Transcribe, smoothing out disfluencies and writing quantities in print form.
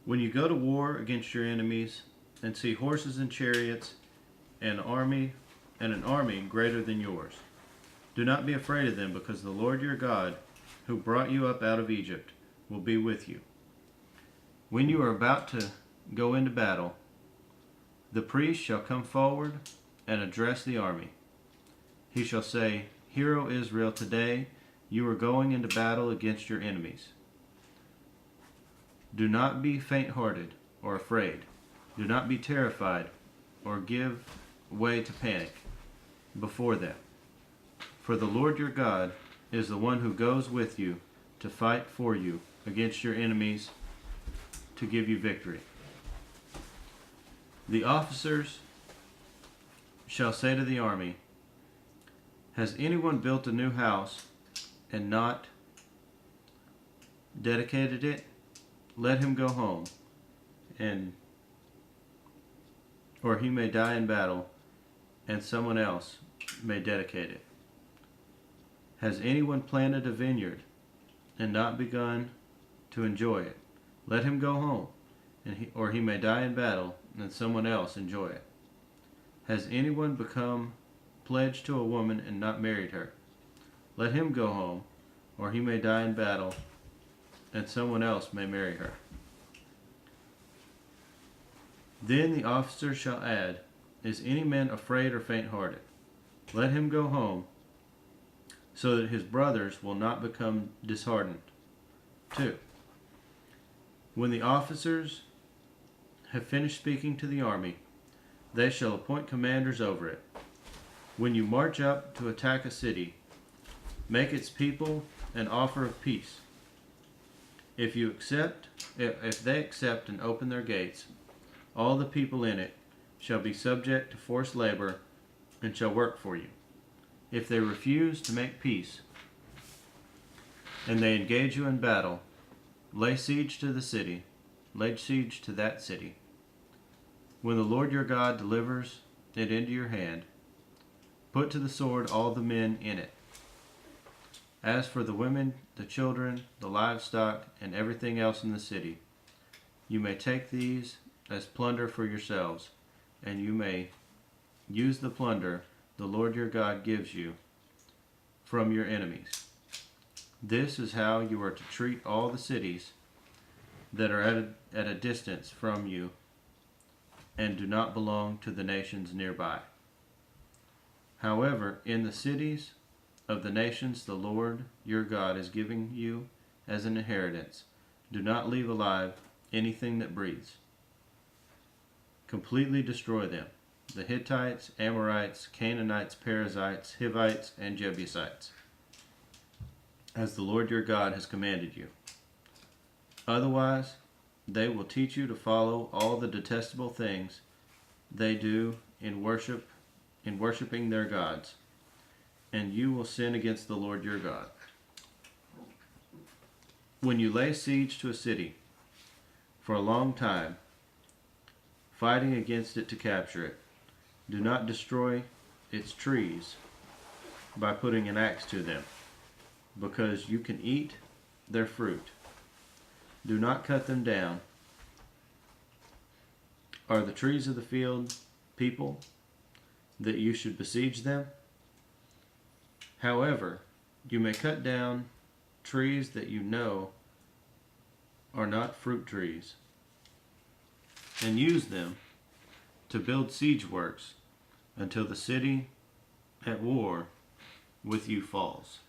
When you go to war against your enemies and see horses and chariots and an army greater than yours, do not be afraid of them, because the Lord your God, who brought you up out of Egypt, will be with you. When you are about to go into battle, the priest shall come forward and address the army. He shall say, Hear, O Israel, today you are going into battle against your enemies. Do not be faint-hearted or afraid. Do not be terrified or give way to panic before them. For the Lord your God is the one who goes with you to fight for you against your enemies to give you victory. The officers shall say to the army, Has anyone built a new house and not dedicated it? Let him go home, or he may die in battle, and someone else may dedicate it. Has anyone planted a vineyard and not begun to enjoy it? Let him go home, or he may die in battle, and someone else enjoy it. Has anyone become pledged to a woman and not married her? Let him go home, or he may die in battle, and someone else may marry her. Then the officer shall add, Is any man afraid or faint-hearted? Let him go home, so that his brothers will not become disheartened. 2. When the officers have finished speaking to the army, they shall appoint commanders over it. When you march up to attack a city, make its people an offer of peace. If they accept and open their gates, all the people in it shall be subject to forced labor and shall work for you. If they refuse to make peace, and they engage you in battle, lay siege to that city. When the Lord your God delivers it into your hand, put to the sword all the men in it. As for the women, the children, the livestock, and everything else in the city, you may take these as plunder for yourselves, and you may use the plunder the Lord your God gives you from your enemies. This is how you are to treat all the cities that are at a distance from you and do not belong to the nations nearby. However, in the cities of the nations the Lord your God is giving you as an inheritance, do not leave alive anything that breathes. Completely destroy them: the Hittites, Amorites, Canaanites, Perizzites, Hivites, and Jebusites, as the Lord your God has commanded you. Otherwise, they will teach you to follow all the detestable things they do in worshiping their gods, and you will sin against the Lord your God. When you lay siege to a city for a long time, fighting against it to capture it, do not destroy its trees by putting an axe to them, because you can eat their fruit. Do not cut them down. Are the trees of the field people that you should besiege them? However, you may cut down trees that you know are not fruit trees, and use them to build siege works until the city at war with you falls.